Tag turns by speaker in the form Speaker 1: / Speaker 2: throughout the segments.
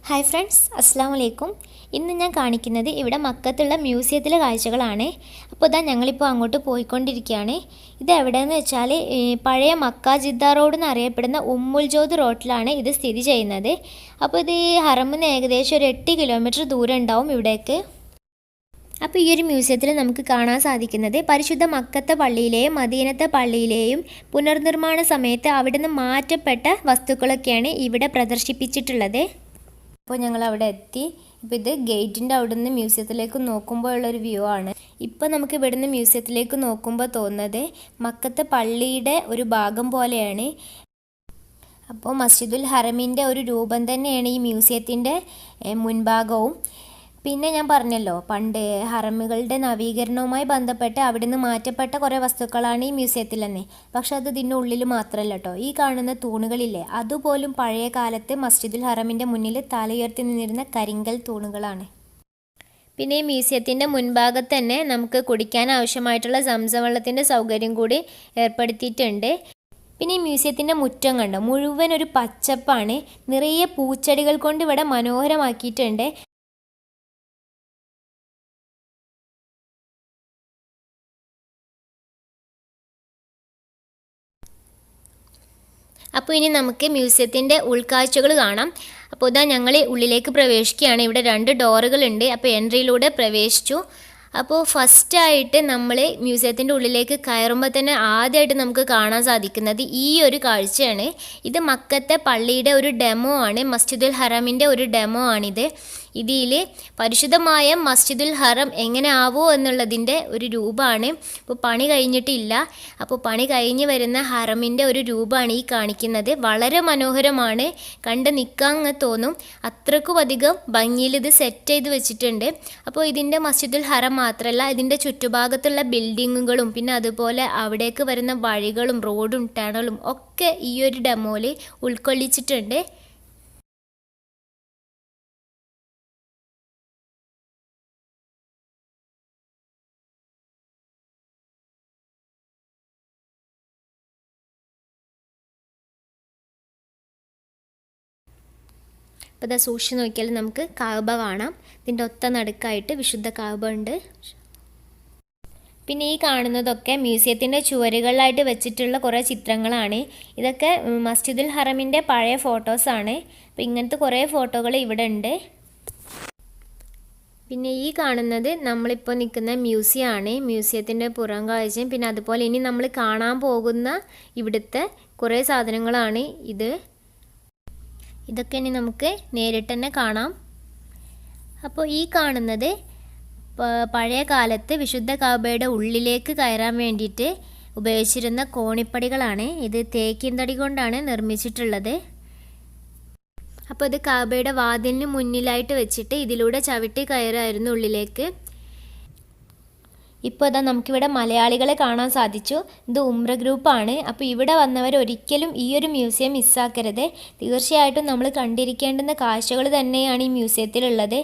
Speaker 1: Hi friends, അസ്സാം വലൈക്കും. ഇന്ന് ഞാൻ കാണിക്കുന്നത് ഇവിടെ മക്കത്തുള്ള മ്യൂസിയത്തിലെ കാഴ്ചകളാണ്. അപ്പോൾ ഇതാ ഞങ്ങളിപ്പോൾ അങ്ങോട്ട് പോയിക്കൊണ്ടിരിക്കുകയാണ്. ഇത് എവിടെയെന്ന് വെച്ചാൽ പഴയ മക്ക ജിദ്ദ റോഡ് എന്നറിയപ്പെടുന്ന ഉമ്മുൽ ജോദ് റോഡിലാണ് ഇത് സ്ഥിതി ചെയ്യുന്നത്. അപ്പോൾ ഇത് ഹറമിന്ന് ഏകദേശം ഒരു 8 കിലോമീറ്റർ ദൂരം ഉണ്ടാവും ഇവിടേക്ക്. അപ്പോൾ ഈ ഒരു മ്യൂസിയത്തിൽ നമുക്ക് കാണാൻ സാധിക്കുന്നത് പരിശുദ്ധ മക്കത്തെ പള്ളിയിലെയും മദീനത്തെ പള്ളിയിലെയും പുനർനിർമ്മാണ സമയത്ത് അവിടെ നിന്ന് മാറ്റപ്പെട്ട വസ്തുക്കളൊക്കെയാണ് ഇവിടെ പ്രദർശിപ്പിച്ചിട്ടുള്ളത്. അപ്പോൾ ഞങ്ങൾ അവിടെ എത്തി. ഇപ്പോൾ ഇത് ഗേറ്റിൻ്റെ അവിടെ നിന്ന് മ്യൂസിയത്തിലേക്ക് നോക്കുമ്പോൾ ഉള്ളൊരു വ്യൂ ആണ്. ഇപ്പോൾ നമുക്ക് ഇവിടുന്ന് മ്യൂസിയത്തിലേക്ക് നോക്കുമ്പോൾ തോന്നുന്നത് മക്കത്തെ പള്ളിയുടെ ഒരു ഭാഗം പോലെയാണ്. അപ്പോൾ മസ്ജിദുൽ ഹറമിൻ്റെ ഒരു രൂപം തന്നെയാണ് ഈ മ്യൂസിയത്തിൻ്റെ മുൻഭാഗവും. പിന്നെ ഞാൻ പറഞ്ഞല്ലോ, പണ്ട് ഹറമുകളുടെ നവീകരണവുമായി ബന്ധപ്പെട്ട് അവിടെ നിന്ന് മാറ്റപ്പെട്ട കുറേ വസ്തുക്കളാണ് ഈ മ്യൂസിയത്തിൽ തന്നെ. പക്ഷെ അത് ഇതിൻ്റെ ഉള്ളിൽ മാത്രമല്ല കേട്ടോ. ഈ കാണുന്ന തൂണുകളില്ലേ, അതുപോലും പഴയ കാലത്ത് മസ്ജിദുൽ ഹറമിൻ്റെ മുന്നിൽ തലയുയർത്തി നിന്നിരുന്ന കരിങ്കൽ തൂണുകളാണ്. പിന്നെ ഈ മ്യൂസിയത്തിൻ്റെ മുൻഭാഗത്ത് തന്നെ നമുക്ക് കുടിക്കാൻ ആവശ്യമായിട്ടുള്ള സംസം വെള്ളത്തിൻ്റെ സൗകര്യം കൂടി ഏർപ്പെടുത്തിയിട്ടുണ്ട്. പിന്നെ ഈ മ്യൂസിയത്തിൻ്റെ മുറ്റം കണ്ടോ, മുഴുവൻ ഒരു പച്ചപ്പാണ്. നിറയെ പൂച്ചെടികൾ കൊണ്ട് ഇവിടെ മനോഹരമാക്കിയിട്ടുണ്ട്. അപ്പോൾ ഇനി നമുക്ക് മ്യൂസിയത്തിൻ്റെ ഉൾക്കാഴ്ചകൾ കാണാം. അപ്പോൾ ഇതാ ഞങ്ങൾ ഉള്ളിലേക്ക് പ്രവേശിക്കുകയാണ്. ഇവിടെ 2 ഡോറുകളുണ്ട്. അപ്പോൾ എൻട്രിയിലൂടെ പ്രവേശിച്ചു. അപ്പോൾ ഫസ്റ്റായിട്ട് നമ്മൾ മ്യൂസിയത്തിൻ്റെ ഉള്ളിലേക്ക് കയറുമ്പോൾ തന്നെ ആദ്യമായിട്ട് നമുക്ക് കാണാൻ സാധിക്കുന്നത് ഈ ഒരു കാഴ്ചയാണ്. ഇത് മക്കത്തെ പള്ളിയുടെ ഒരു ഡെമോ ആണ്. മസ്ജിദുൽ ഹറമിൻ്റെ ഒരു ഡെമോ ആണിത്. ഇതിൽ പരിശുദ്ധമായ മസ്ജിദുൽ ഹറം എങ്ങനെ ആവോ എന്നുള്ളതിൻ്റെ ഒരു രൂപമാണ്. ഇപ്പോൾ പണി കഴിഞ്ഞിട്ടില്ല. അപ്പോൾ പണി കഴിഞ്ഞ് വരുന്ന ഹറമിൻ്റെ ഒരു രൂപമാണ് ഈ കാണിക്കുന്നത്. വളരെ മനോഹരമാണ്, കണ്ട് നിൽക്കാൻ തോന്നും. അത്രക്കും അധികം ഭംഗിയിൽ ഇത് സെറ്റ് ചെയ്ത് വെച്ചിട്ടുണ്ട്. അപ്പോൾ ഇതിൻ്റെ മസ്ജിദുൽ ഹറം മാത്രമല്ല, ഇതിൻ്റെ ചുറ്റുഭാഗത്തുള്ള ബിൽഡിങ്ങുകളും പിന്നെ അതുപോലെ അവിടേക്ക് വരുന്ന വഴികളും റോഡും ടണലും ഒക്കെ ഈ ഒരു ഡെമോയിൽ ഉൾക്കൊള്ളിച്ചിട്ടുണ്ട്. അപ്പോൾ ഇതാ സൂക്ഷിച്ച് നോക്കിയാൽ നമുക്ക് കഅബ കാണാം. ഇതിൻ്റെ ഒത്ത നടുക്കായിട്ട് വിശുദ്ധ കഅബ ഉണ്ട്. പിന്നെ ഈ കാണുന്നതൊക്കെ മ്യൂസിയത്തിൻ്റെ ചുവരുകളിലായിട്ട് വെച്ചിട്ടുള്ള കുറേ ചിത്രങ്ങളാണ്. ഇതൊക്കെ മസ്ജിദുൽ ഹറമിൻ്റെ പഴയ ഫോട്ടോസാണ്. അപ്പോൾ ഇങ്ങനത്തെ കുറേ ഫോട്ടോകൾ ഇവിടെ ഉണ്ട്. പിന്നെ ഈ കാണുന്നത് നമ്മളിപ്പോൾ നിൽക്കുന്ന മ്യൂസിയമാണ്. മ്യൂസിയത്തിൻ്റെ പുറം കാഴ്ചയും പിന്നെ അതുപോലെ ഇനി നമ്മൾ കാണാൻ പോകുന്ന ഇവിടുത്തെ കുറേ സാധനങ്ങളാണ് ഇത്. ഇതൊക്കെ ഇനി നമുക്ക് നേരിട്ട് തന്നെ കാണാം. അപ്പോൾ ഈ കാണുന്നത് പഴയ കാലത്ത് വിശുദ്ധ കഅബയുടെ ഉള്ളിലേക്ക് കയറാൻ വേണ്ടിയിട്ട് ഉപയോഗിച്ചിരുന്ന കോണിപ്പടികളാണ്. ഇത് തേക്കിൻ തടി കൊണ്ടാണ് നിർമ്മിച്ചിട്ടുള്ളത്. അപ്പോൾ ഇത് കഅബയുടെ വാതിലിന് മുന്നിലായിട്ട് വെച്ചിട്ട് ഇതിലൂടെ ചവിട്ടി കയറായിരുന്നു ഉള്ളിലേക്ക്. ഇപ്പോൾ ഇതാ നമുക്കിവിടെ മലയാളികളെ കാണാൻ സാധിച്ചു. ഇത് ഉംറ ഗ്രൂപ്പാണ്. അപ്പോൾ ഇവിടെ വന്നവർ ഒരിക്കലും ഈ ഒരു മ്യൂസിയം മിസ്സാക്കരുത്. തീർച്ചയായിട്ടും നമ്മൾ കണ്ടിരിക്കേണ്ടുന്ന കാഴ്ചകൾ തന്നെയാണ് ഈ മ്യൂസിയത്തിലുള്ളത്.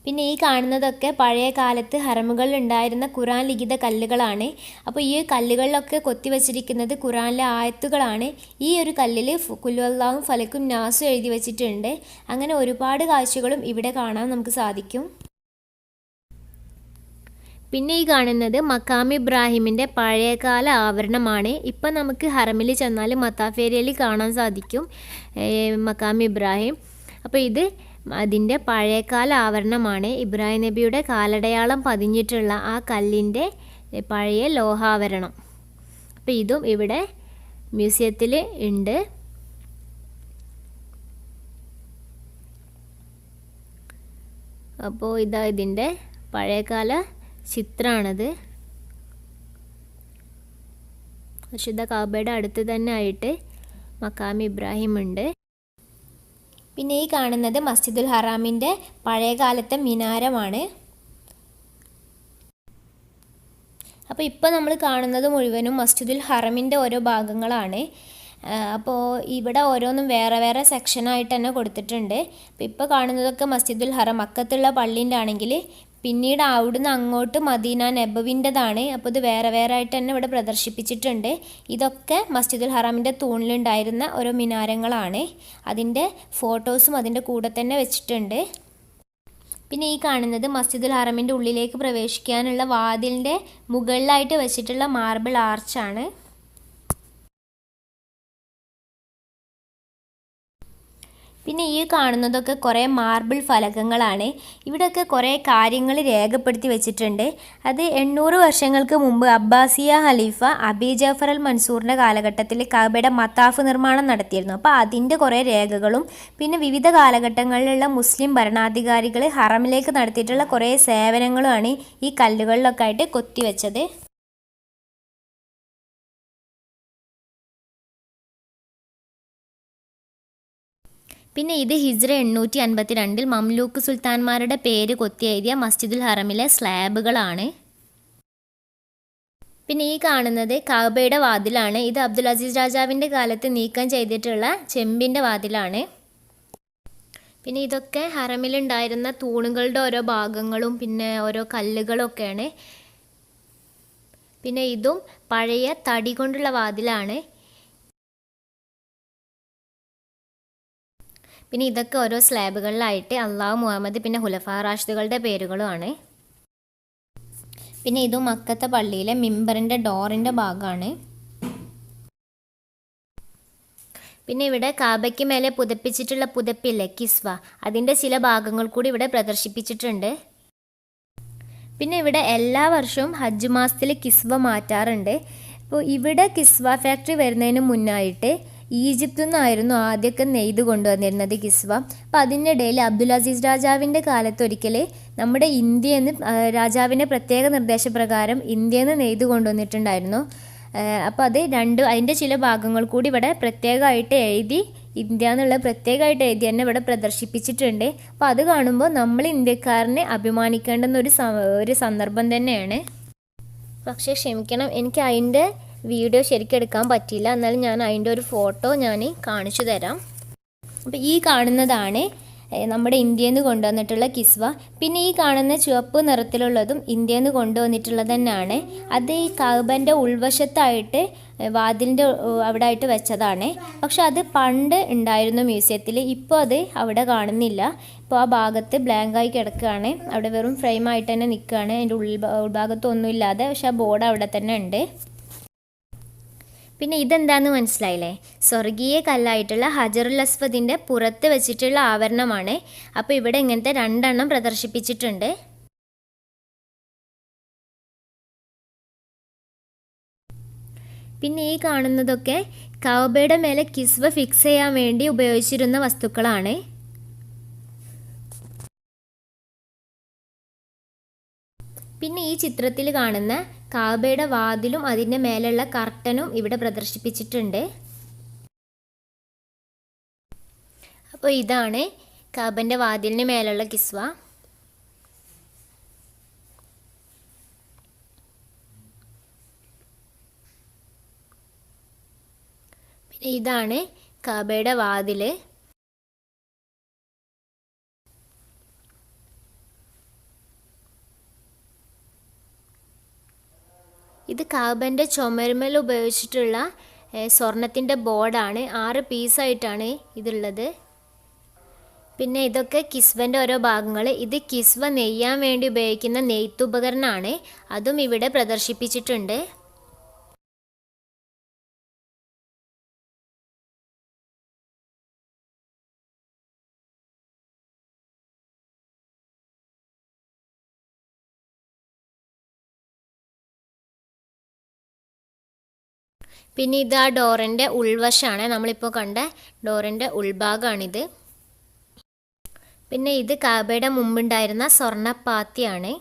Speaker 1: പിന്നെ ഈ കാണുന്നതൊക്കെ പഴയ കാലത്ത് ഹറമുകളിൽ ഉണ്ടായിരുന്ന ഖുറാൻ ലിഖിത കല്ലുകളാണ്. അപ്പോൾ ഈ കല്ലുകളിലൊക്കെ കൊത്തിവെച്ചിരിക്കുന്നത് ഖുറാനിലെ ആയത്തുകളാണ്. ഈ ഒരു കല്ലിൽ കുൽഹുവല്ലാഹും ഫലക്കും നാസും എഴുതി വെച്ചിട്ടുണ്ട്. അങ്ങനെ ഒരുപാട് കാഴ്ചകളും ഇവിടെ കാണാൻ നമുക്ക് സാധിക്കും. പിന്നെ ഈ കാണുന്നത് മക്കാം ഇബ്രാഹിമിൻ്റെ പഴയകാല ആവരണമാണ്. ഇപ്പം നമുക്ക് ഹറമിൽ ചെന്നാൽ മത്താഫ് ഏരിയയിൽ കാണാൻ സാധിക്കും മക്കാം ഇബ്രാഹിം. അപ്പോൾ ഇത് അതിൻ്റെ പഴയകാല ആവരണമാണ്. ഇബ്രാഹിം നബിയുടെ കാലടയാളം പതിഞ്ഞിട്ടുള്ള ആ കല്ലിൻ്റെ പഴയ ലോഹാവരണം. അപ്പോൾ ഇതും ഇവിടെ മ്യൂസിയത്തിൽ ഉണ്ട്. അപ്പോൾ ഇതാ ഇതിൻ്റെ പഴയകാല ചിത്രമാണത്. വിശുദ്ധ കഅബയുടെ അടുത്ത് തന്നെ ആയിട്ട് മക്കാം ഇബ്രാഹിം ഉണ്ട്. പിന്നെ ഈ കാണുന്നത് മസ്ജിദുൽ ഹറാമിൻ്റെ പഴയകാലത്തെ മിനാരമാണ്. അപ്പോൾ ഇപ്പോൾ നമ്മൾ കാണുന്നത് മുഴുവനും മസ്ജിദുൽ ഹറമിൻ്റെ ഓരോ ഭാഗങ്ങളാണ്. അപ്പോൾ ഇവിടെ ഓരോന്നും വേറെ വേറെ സെക്ഷനായിട്ട് തന്നെ കൊടുത്തിട്ടുണ്ട്. അപ്പോൾ ഇപ്പോൾ കാണുന്നതൊക്കെ മസ്ജിദുൽ ഹറം മക്കത്തുള്ള പള്ളീൻ്റെ ആണെങ്കിൽ പിന്നീട് അവിടുന്ന് അങ്ങോട്ട് മദീന നബവിൻ്റെതാണ്. അപ്പോൾ ഇത് വേറെ വേറെ ആയിട്ട് തന്നെ ഇവിടെ പ്രദർശിപ്പിച്ചിട്ടുണ്ട്. ഇതൊക്കെ മസ്ജിദുൽ ഹറാമിൻ്റെ തൂണിലുണ്ടായിരുന്ന ഓരോ മിനാരങ്ങളാണ്. അതിൻ്റെ ഫോട്ടോസും അതിൻ്റെ കൂടെ തന്നെ വെച്ചിട്ടുണ്ട്. പിന്നെ ഈ കാണുന്നത് മസ്ജിദുൽ ഹറമിൻ്റെ ഉള്ളിലേക്ക് പ്രവേശിക്കാനുള്ള വാതിലിൻ്റെ മുകളിലായിട്ട് വെച്ചിട്ടുള്ള മാർബിൾ ആർച്ചാണ്. പിന്നെ ഈ കാണുന്നതൊക്കെ കുറേ മാർബിൾ ഫലകങ്ങളാണ്. ഇവിടെയൊക്കെ കുറേ കാര്യങ്ങൾ രേഖപ്പെടുത്തി വെച്ചിട്ടുണ്ട്. അത് 800 വർഷങ്ങൾക്ക് മുമ്പ് അബ്ബാസിയ ഖലീഫ അബി ജഫർ അൽ മൻസൂറിൻ്റെ കാലഘട്ടത്തിൽ കഅബയുടെ മത്താഫ് നിർമ്മാണം നടത്തിയിരുന്നു. അപ്പോൾ അതിൻ്റെ കുറേ രേഖകളും പിന്നെ വിവിധ കാലഘട്ടങ്ങളിലുള്ള മുസ്ലിം ഭരണാധികാരികൾ ഹറമിലേക്ക് നടത്തിയിട്ടുള്ള കുറേ സേവനങ്ങളുമാണ് ഈ കല്ലുകളിലൊക്കെ ആയിട്ട് കൊത്തിവെച്ചത്. പിന്നെ ഇത് ഹിജ്റ 852 മംലൂക്ക് സുൽത്താൻമാരുടെ പേര് കൊത്തിയെഴുതിയ മസ്ജിദുൽ ഹറമിലെ സ്ലാബുകളാണ്. പിന്നെ ഈ കാണുന്നത് കഅബയുടെ വാതിലാണ്. ഇത് അബ്ദുൽ അസീസ് രാജാവിൻ്റെ കാലത്ത് നീക്കം ചെയ്തിട്ടുള്ള ചെമ്പിൻ്റെ വാതിലാണ്. പിന്നെ ഇതൊക്കെ ഹറമിലുണ്ടായിരുന്ന തൂണുകളുടെ ഓരോ ഭാഗങ്ങളും പിന്നെ ഓരോ കല്ലുകളൊക്കെയാണ്. പിന്നെ ഇതും പഴയ തടി കൊണ്ടുള്ള വാതിലാണ്. പിന്നെ ഇതൊക്കെ ഓരോ സ്ലാബുകളിലായിട്ട് അള്ളാഹു, മുഹമ്മദ് പിന്നെ ഖുലഫാ റാഷിദുകളുടെ പേരുകളുമാണ്. പിന്നെ ഇതും മക്കത്തെ പള്ളിയിലെ മിമ്പറിൻ്റെ ഡോറിൻ്റെ ഭാഗമാണ്. പിന്നെ ഇവിടെ കാബയ്ക്ക് മേലെ പുതപ്പിച്ചിട്ടുള്ള പുതപ്പില്ലേ കിസ്വ, അതിൻ്റെ ചില ഭാഗങ്ങൾ കൂടി ഇവിടെ പ്രദർശിപ്പിച്ചിട്ടുണ്ട്. പിന്നെ ഇവിടെ എല്ലാ വർഷവും ഹജ്ജ് മാസത്തിൽ കിസ്വ മാറ്റാറുണ്ട്. അപ്പോൾ ഇവിടെ കിസ്വ ഫാക്ടറി വരുന്നതിന് മുന്നായിട്ട് ഈജിപ്തിൽ നിന്നായിരുന്നു ആദ്യമൊക്കെ നെയ്ത് കൊണ്ടുവന്നിരുന്നത് കിസ്വ. അപ്പം അതിനിടയിൽ അബ്ദുൽ അസീസ് രാജാവിൻ്റെ കാലത്ത് ഒരിക്കൽ നമ്മുടെ ഇന്ത്യയിൽ നിന്ന് രാജാവിൻ്റെ പ്രത്യേക നിർദ്ദേശപ്രകാരം ഇന്ത്യയിൽ നിന്ന് നെയ്ത് കൊണ്ടുവന്നിട്ടുണ്ടായിരുന്നു. അപ്പോൾ അതിൻ്റെ ചില ഭാഗങ്ങൾ കൂടി ഇവിടെ പ്രത്യേകമായിട്ട് എഴുതി, ഇന്ത്യ എന്നുള്ള പ്രത്യേകമായിട്ട് എഴുതി തന്നെ ഇവിടെ പ്രദർശിപ്പിച്ചിട്ടുണ്ട്. അപ്പോൾ അത് കാണുമ്പോൾ നമ്മൾ ഇന്ത്യക്കാരനെ അഭിമാനിക്കേണ്ടുന്ന ഒരു സന്ദർഭം തന്നെയാണ്. പക്ഷേ ക്ഷമിക്കണം, എനിക്ക് അതിൻ്റെ വീഡിയോ ശരിക്കും എടുക്കാൻ പറ്റിയില്ല. എന്നാലും ഞാൻ അതിൻ്റെ ഒരു ഫോട്ടോ ഞാൻ കാണിച്ചു തരാം. അപ്പോൾ ഈ കാണുന്നതാണ് നമ്മുടെ ഇന്ത്യയിൽ നിന്ന് കൊണ്ടുവന്നിട്ടുള്ള കിസ്വ. പിന്നെ ഈ കാണുന്ന ചുവപ്പ് നിറത്തിലുള്ളതും ഇന്ത്യയിൽ നിന്ന് കൊണ്ടുവന്നിട്ടുള്ളത് തന്നെയാണ്. അത് ഈ കഅബൻ്റെ ഉൾവശത്തായിട്ട് വാതിലിൻ്റെ അവിടെ ആയിട്ട് വെച്ചതാണ്. പക്ഷെ അത് പണ്ട് ഉണ്ടായിരുന്നു മ്യൂസിയത്തിൽ. ഇപ്പോൾ അത് അവിടെ കാണുന്നില്ല. ഇപ്പോൾ ആ ഭാഗത്ത് ബ്ലാങ്കായി കിടക്കുകയാണ്. അവിടെ വെറും ഫ്രെയിമായിട്ട് തന്നെ നിൽക്കുകയാണ്. അതിൻ്റെ ഉൾഭാഗത്തൊന്നും ഇല്ലാതെ. പക്ഷെ ആ ബോർഡ് അവിടെ തന്നെ ഉണ്ട്. പിന്നെ ഇതെന്താണെന്ന് മനസ്സിലായില്ലേ? സ്വർഗീയ കല്ലായിട്ടുള്ള ഹജറുൽ അസ്വദിൻ്റെ പുറത്ത് വെച്ചിട്ടുള്ള ആവരണമാണ്. അപ്പോൾ ഇവിടെ ഇങ്ങനത്തെ 2 എണ്ണം പ്രദർശിപ്പിച്ചിട്ടുണ്ട്. പിന്നെ ഈ കാണുന്നതൊക്കെ കഅബയുടെ മേലെ കിസ്വ ഫിക്സ് ചെയ്യാൻ വേണ്ടി ഉപയോഗിച്ചിരുന്ന വസ്തുക്കളാണ്. പിന്നെ ഈ ചിത്രത്തിൽ കാണുന്ന കഅബയുടെ വാതിലും അതിൻ്റെ മേലുള്ള കർട്ടനും ഇവിടെ പ്രദർശിപ്പിച്ചിട്ടുണ്ട്. അപ്പോൾ ഇതാണ് കഅബൻ്റെ വാതിലിന് മേലുള്ള കിസ്വ. പിന്നെ ഇതാണ് കഅബയുടെ വാതിൽ. ഇത് കഅബൻ്റെ ചുമരുമേൽ ഉപയോഗിച്ചിട്ടുള്ള സ്വർണത്തിൻ്റെ ബോർഡാണ്. 6 പീസായിട്ടാണ് ഇതുള്ളത്. പിന്നെ ഇതൊക്കെ കിസ്വൻ്റെ ഓരോ ഭാഗങ്ങൾ. ഇത് കിസ്വ നെയ്യാൻ വേണ്ടി ഉപയോഗിക്കുന്ന നെയ്ത്തുപകരണമാണ്. അതും ഇവിടെ പ്രദർശിപ്പിച്ചിട്ടുണ്ട്. പിന്നെ ഇത് ആ ഡോറിൻ്റെ ഉൾവശമാണ്. നമ്മളിപ്പോൾ കണ്ട ഡോറിൻ്റെ ഉൾഭാഗമാണിത്. പിന്നെ ഇത് കഅബയുടെ മുമ്പുണ്ടായിരുന്ന സ്വർണ്ണപ്പാത്തിയാണ്.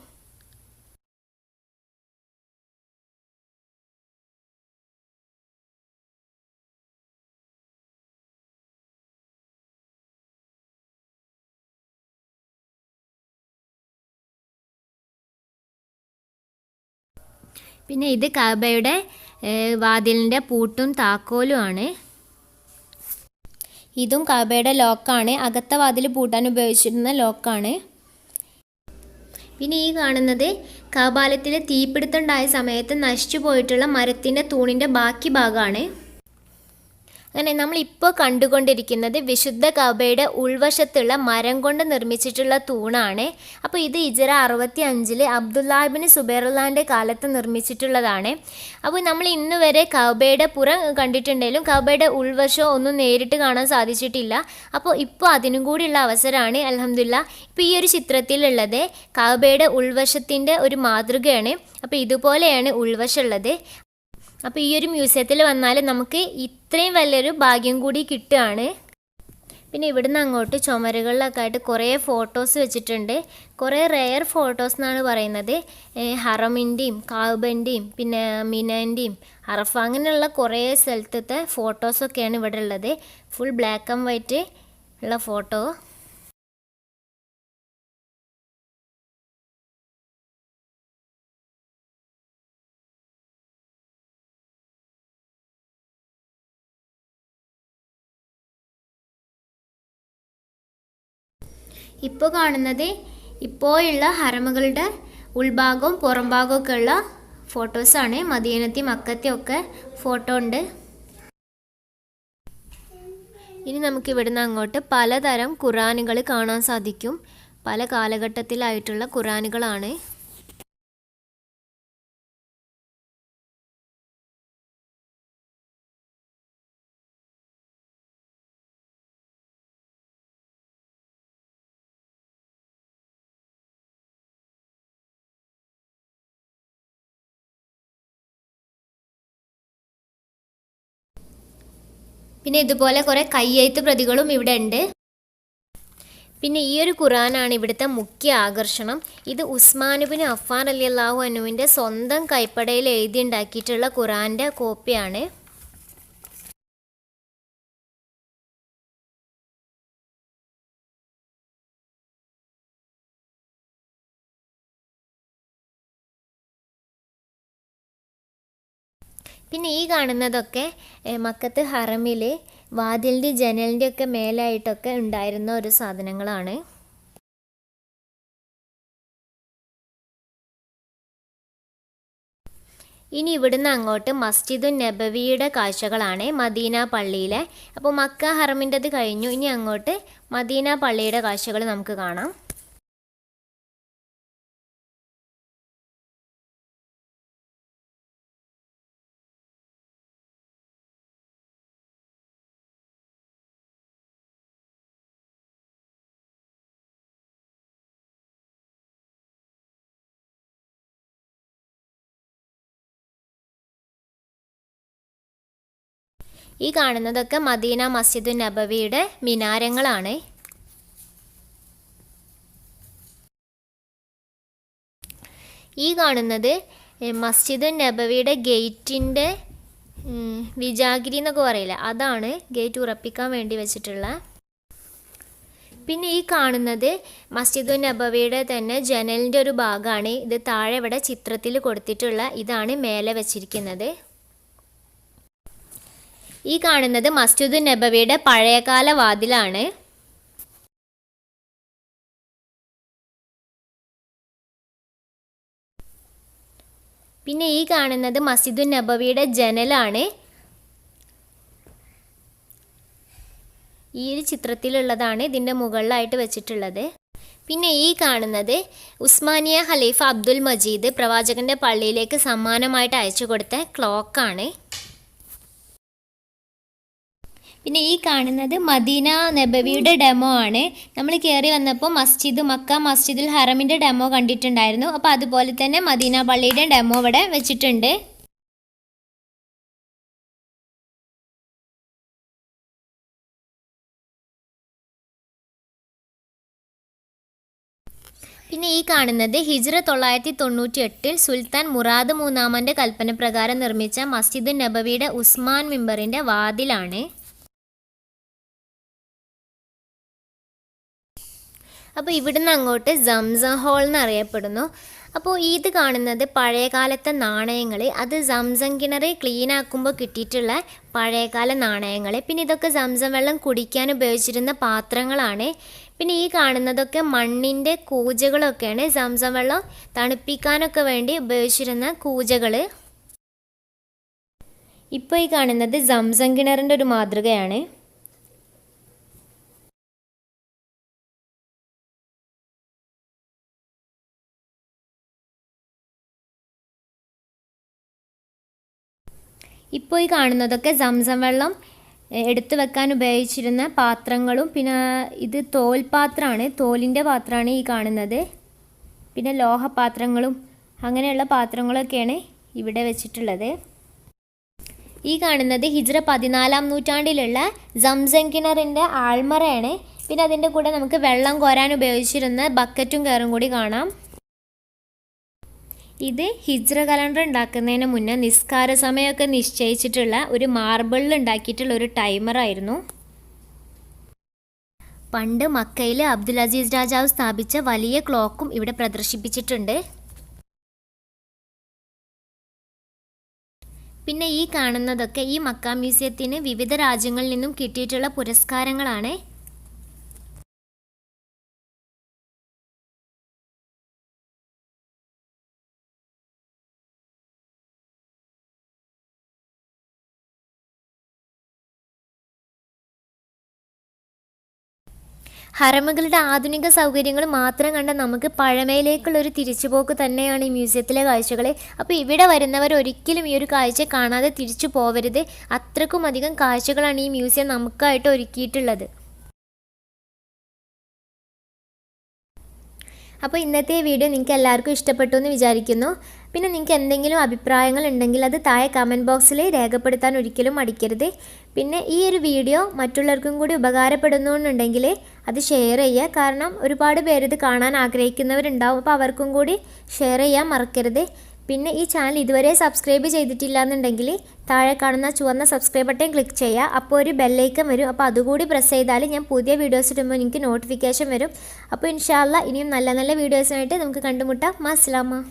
Speaker 1: പിന്നെ ഇത് കഅബയുടെ വാതിലിൻ്റെ പൂട്ടും താക്കോലുമാണ്. ഇതും കഅബയുടെ ലോക്കാണ്. അകത്തെ വാതിൽ പൂട്ടാൻ ഉപയോഗിച്ചിരുന്ന ലോക്കാണ്. പിന്നെ ഈ കാണുന്നത് കഅബാലയത്തിൽ തീപിടുത്തമുണ്ടായ സമയത്ത് നശിച്ചു പോയിട്ടുള്ള മരത്തിൻ്റെ തൂണിൻ്റെ ബാക്കി ഭാഗമാണ്. അങ്ങനെ നമ്മളിപ്പോൾ കണ്ടുകൊണ്ടിരിക്കുന്നത് വിശുദ്ധ കഅബയുടെ ഉൾവശത്തുള്ള മരം കൊണ്ട് നിർമ്മിച്ചിട്ടുള്ള തൂണാണ്. അപ്പോൾ ഇത് ഹിജ്റ 65 അബ്ദുല്ലാഹിബ്നു സുബൈറുല്ലാഹിൻ്റെ കാലത്ത് നിർമ്മിച്ചിട്ടുള്ളതാണ്. അപ്പോൾ നമ്മൾ ഇന്ന് വരെ കഅബയുടെ പുറം കണ്ടിട്ടുണ്ടെങ്കിലും കഅബയുടെ ഉൾവശം ഒന്നും നേരിട്ട് കാണാൻ സാധിച്ചിട്ടില്ല. അപ്പോൾ ഇപ്പോൾ അതിനും കൂടിയുള്ള അവസരമാണ്. അൽഹംദുലില്ലാ. ഇപ്പോൾ ഈ ഒരു ചിത്രത്തിലുള്ളത് കഅബയുടെ ഉൾവശത്തിൻ്റെ ഒരു മാതൃകയാണ്. അപ്പോൾ ഇതുപോലെയാണ് ഉൾവശമുള്ളത്. അപ്പോൾ ഈ ഒരു മ്യൂസിയത്തിൽ വന്നാൽ നമുക്ക് ഇത്രയും വലിയൊരു ഭാഗ്യം കൂടി കിട്ടുകയാണ്. പിന്നെ ഇവിടുന്ന് അങ്ങോട്ട് ചുമരുകളിലൊക്കെ ആയിട്ട് കുറേ ഫോട്ടോസ് വെച്ചിട്ടുണ്ട്. കുറേ റെയർ ഫോട്ടോസ് എന്നാണ് പറയുന്നത്. ഹറമിൻ്റെയും കഅബൻ്റെയും പിന്നെ മിനൻ്റെയും അറഫ അങ്ങനെയുള്ള കുറേ സ്ഥലത്തെ ഫോട്ടോസൊക്കെയാണ് ഇവിടെ ഉള്ളത്. ഫുൾ ബ്ലാക്ക് ആൻഡ് വൈറ്റ് ഉള്ള ഫോട്ടോ. ഇപ്പോൾ കാണുന്നത് ഇപ്പോഴുള്ള ഹറമുകളുടെ ഉൾഭാഗവും പുറം ഭാഗമൊക്കെ ഉള്ള ഫോട്ടോസാണ്. മദീനത്തെ മക്കത്തെ ഒക്കെ ഫോട്ടോ ഉണ്ട്. ഇനി നമുക്ക് ഇവിടുന്ന് അങ്ങോട്ട് പലതരം ഖുറാനുകൾ കാണാൻ സാധിക്കും. പല കാലഘട്ടത്തിലായിട്ടുള്ള ഖുറാനുകളാണ്. പിന്നെ ഇതുപോലെ കുറേ കയ്യെഴുത്ത് പ്രതികളും ഇവിടെ ഉണ്ട്. പിന്നെ ഈ ഒരു ഖുറാനാണ് ഇവിടുത്തെ മുഖ്യ ആകർഷണം. ഇത് ഉസ്മാൻ ഇബ്നു അഫ്ഫാൻ റളിയല്ലാഹു അൻഹുവിൻ്റെ സ്വന്തം കൈപ്പടയിൽ എഴുതി ഉണ്ടാക്കിയിട്ടുള്ള ഖുറാൻ്റെ കോപ്പിയാണ്. പിന്നെ ഈ കാണുന്നതൊക്കെ മക്കത്ത് ഹറമിൽ വാതിലിൻ്റെ ജനലിൻ്റെ ഒക്കെ മേലായിട്ടൊക്കെ ഉണ്ടായിരുന്ന ഒരു സാധനങ്ങളാണ്. ഇനി ഇവിടുന്ന് അങ്ങോട്ട് മസ്ജിദുൻ നബവിയുടെ കാഴ്ചകളാണ് മദീന പള്ളിയിലെ. അപ്പോൾ മക്ക ഹറമിൻ്റെത് കഴിഞ്ഞു. ഇനി അങ്ങോട്ട് മദീന പള്ളിയുടെ കാഴ്ചകൾ നമുക്ക് കാണാം. ഈ കാണുന്നതൊക്കെ മദീന മസ്ജിദുൻ നബവിയുടെ മിനാരങ്ങളാണ്. ഈ കാണുന്നത് മസ്ജിദുൻ നബവിയുടെ ഗേറ്റിൻ്റെ വിജാഗിരി എന്നൊക്കെ പറയില്ല, അതാണ് ഗേറ്റ് ഉറപ്പിക്കാൻ വേണ്ടി വെച്ചിട്ടുള്ള. പിന്നെ ഈ കാണുന്നത് മസ്ജിദുൻ നബവിയുടെ തന്നെ ജനലിൻ്റെ ഒരു ഭാഗമാണ്. ഇത് താഴെ ഇവിടെ ചിത്രത്തിൽ കൊടുത്തിട്ടുള്ള ഇതാണ് മേലെ വെച്ചിരിക്കുന്നത്. ഈ കാണുന്നത് മസ്ജിദുൻ നബവിയുടെ പഴയകാല വാതിലാണ്. പിന്നെ ഈ കാണുന്നത് മസ്ജിദുൻ നബവിയുടെ ജനലാണ്. ഈ ഒരു ചിത്രത്തിലുള്ളതാണ് ഇതിൻ്റെ മുകളിലായിട്ട് വെച്ചിട്ടുള്ളത്. പിന്നെ ഈ കാണുന്നത് ഉസ്മാനിയ ഖലീഫ അബ്ദുൽ മജീദ് പ്രവാചകൻ്റെ പള്ളിയിലേക്ക് സമ്മാനമായിട്ട് അയച്ചു കൊടുത്ത ക്ലോക്കാണ്. പിന്നെ ഈ കാണുന്നത് മദീന നബവിയുടെ ഡെമോ ആണ്. നമ്മൾ കയറി വന്നപ്പോൾ മക്ക മസ്ജിദുൽ ഹറമിൻ്റെ ഡെമോ കണ്ടിട്ടുണ്ടായിരുന്നു. അപ്പോൾ അതുപോലെ തന്നെ മദീന പള്ളിയുടെ ഡെമോ ഇവിടെ വെച്ചിട്ടുണ്ട്. പിന്നെ ഈ കാണുന്നത് ഹിജ്റ 998 സുൽത്താൻ മുറാദ് മൂന്നാമൻ്റെ കൽപ്പന പ്രകാരം നിർമ്മിച്ച മസ്ജിദുൻ നബവിയുടെ ഉസ്മാൻ മിമ്പറിൻ്റെ വാതിലാണ്. അപ്പോൾ ഇവിടുന്ന് അങ്ങോട്ട് സംസം ഹോൾ എന്നറിയപ്പെടുന്നു. അപ്പോൾ ഇത് കാണുന്നത് പഴയകാലത്തെ നാണയങ്ങൾ, അത് സംസം കിണർ ക്ലീൻ ആക്കുമ്പോൾ കിട്ടിയിട്ടുള്ള പഴയകാല നാണയങ്ങൾ. പിന്നെ ഇതൊക്കെ സംസം വെള്ളം കുടിക്കാൻ ഉപയോഗിച്ചിരുന്ന പാത്രങ്ങളാണ്. പിന്നെ ഈ കാണുന്നതൊക്കെ മണ്ണിൻ്റെ കൂജകളൊക്കെയാണ്. സംസം വെള്ളം തണുപ്പിക്കാനൊക്കെ വേണ്ടി ഉപയോഗിച്ചിരുന്ന കൂജകൾ. ഇപ്പോൾ ഈ കാണുന്നത് സംസം കിണറിൻ്റെ ഒരു മാതൃകയാണ്. ഇപ്പോൾ ഈ കാണുന്നതൊക്കെ സംസം വെള്ളം എടുത്തു വെക്കാൻ ഉപയോഗിച്ചിരുന്ന പാത്രങ്ങളും, പിന്നെ ഇത് തോൽപാത്രമാണ്, തോലിൻ്റെ പാത്രമാണ് ഈ കാണുന്നത്. പിന്നെ ലോഹപാത്രങ്ങളും അങ്ങനെയുള്ള പാത്രങ്ങളൊക്കെയാണ് ഇവിടെ വെച്ചിട്ടുള്ളത്. ഈ കാണുന്നത് ഹിജ്റ 14-ാം നൂറ്റാണ്ടിലുള്ള സംസം കിണറിൻ്റെ ആൾമറയാണ്. പിന്നെ അതിൻ്റെ കൂടെ നമുക്ക് വെള്ളം കോരാൻ ഉപയോഗിച്ചിരുന്ന ബക്കറ്റും കയറും കൂടി കാണാം. ഇത് ഹിജ്റ കലണ്ടർ ഉണ്ടാക്കുന്നതിന് മുന്നേ നിസ്കാര സമയമൊക്കെ നിശ്ചയിച്ചിട്ടുള്ള ഒരു മാർബിളിൽ ഉണ്ടാക്കിയിട്ടുള്ള ഒരു ടൈമറായിരുന്നു. പണ്ട് മക്കയിൽ അബ്ദുൽ അസീസ് രാജാവ് സ്ഥാപിച്ച വലിയ ക്ലോക്കും ഇവിടെ പ്രദർശിപ്പിച്ചിട്ടുണ്ട്. പിന്നെ ഈ കാണുന്നതൊക്കെ ഈ മക്ക മ്യൂസിയത്തിന് വിവിധ രാജ്യങ്ങളിൽ നിന്നും കിട്ടിയിട്ടുള്ള പുരസ്കാരങ്ങളാണ്. ഹറമുകളുടെ ആധുനിക സൗകര്യങ്ങൾ മാത്രം കണ്ട നമുക്ക് പഴമയിലേക്കുള്ളൊരു തിരിച്ചുപോക്ക് തന്നെയാണ് ഈ മ്യൂസിയത്തിലെ കാഴ്ചകൾ. അപ്പോൾ ഇവിടെ വരുന്നവർ ഒരിക്കലും ഈ ഒരു കാഴ്ച കാണാതെ തിരിച്ചു പോവരുത്. അത്രക്കും അധികം കാഴ്ചകളാണ് ഈ മ്യൂസിയം നമുക്കായിട്ട് ഒരുക്കിയിട്ടുള്ളത്. അപ്പോൾ ഇന്നത്തെ വീഡിയോ നിങ്ങൾക്ക് എല്ലാവർക്കും ഇഷ്ടപ്പെട്ടു എന്ന് വിചാരിക്കുന്നു. പിന്നെ നിങ്ങൾക്ക് എന്തെങ്കിലും അഭിപ്രായങ്ങൾ ഉണ്ടെങ്കിൽ അത് താഴെ കമൻറ്റ് ബോക്സിൽ രേഖപ്പെടുത്താൻ ഒരിക്കലും മടിക്കരുത്. പിന്നെ ഈ ഒരു വീഡിയോ മറ്റുള്ളവർക്കും കൂടി ഉപകാരപ്പെടുന്നുണ്ടെങ്കിൽ അത് ഷെയർ ചെയ്യുക. കാരണം ഒരുപാട് പേര് ഇത് കാണാൻ ആഗ്രഹിക്കുന്നവരുണ്ടാവും. അപ്പോൾ അവർക്കും കൂടി ഷെയർ ചെയ്യാൻ മറക്കരുത്. പിന്നെ ഈ ചാനൽ ഇതുവരെ സബ്സ്ക്രൈബ് ചെയ്തിട്ടില്ല എന്നുണ്ടെങ്കിൽ താഴെ കാണുന്ന ചുവന്ന സബ്സ്ക്രൈബ് ബട്ടൺ ക്ലിക്ക് ചെയ്യുക. അപ്പോൾ ഒരു ബെല്ലൈക്കൺ വരും. അപ്പോൾ അതുകൂടി പ്രസ് ചെയ്താൽ ഞാൻ പുതിയ വീഡിയോസ് ഇടുമ്പോൾ എനിക്ക് നോട്ടിഫിക്കേഷൻ വരും. അപ്പോൾ ഇൻഷാ അല്ലാഹ് ഇനിയും നല്ല നല്ല വീഡിയോസിനായിട്ട് നമുക്ക് കണ്ടുമുട്ടാം. അസ്സലാമു